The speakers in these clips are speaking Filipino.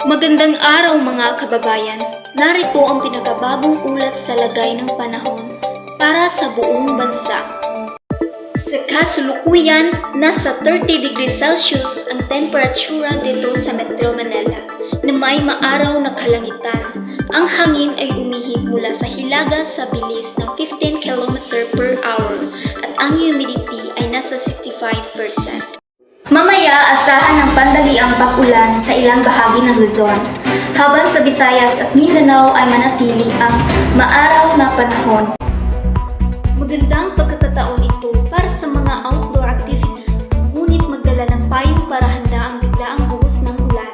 Magandang araw mga kababayan. Narito ang pinakabagong ulat sa lagay ng panahon para sa buong bansa. Sa kasalukuyan, nasa 30 degrees Celsius ang temperatura dito sa Metro Manila na may maaraw na kalangitan. Ang hangin ay umihip mula sa hilaga sa bilis ng 15 km per hour at ang humidity ay nasa 65%. Mamaya, asahan ng pandaliang pag-ulan sa ilang bahagi ng Luzon, habang sa Visayas at Mindanao ay manatili ang maaraw na panahon. Magandang pagkakataon ito para sa mga outdoor activities, ngunit magdala ng payong para handa ang biglaang buhos ng ulan.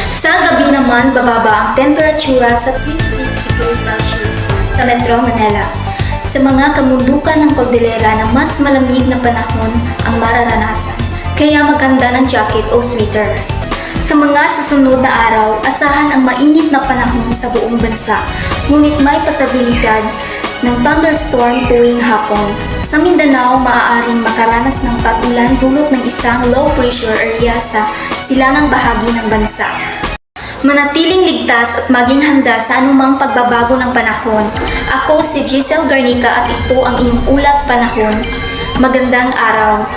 Sa gabi naman, bababa ang temperatura sa 26 degrees Celsius sa Metro Manila. Sa mga kamundukan ng Cordillera na mas malamig na panahon ang mararanasan, kaya maghanda ng jacket o sweater. Sa mga susunod na araw, asahan ang mainit na panahon sa buong bansa, ngunit may posibilidad ng thunderstorm tuwing hapon. Sa Mindanao, maaaring makaranas ng pag-ulan dulot ng isang low pressure area sa silangang bahagi ng bansa. Manatiling ligtas at maging handa sa anumang pagbabago ng panahon. Ako si Giselle Garnica at ito ang iyong ulat panahon. Magandang araw!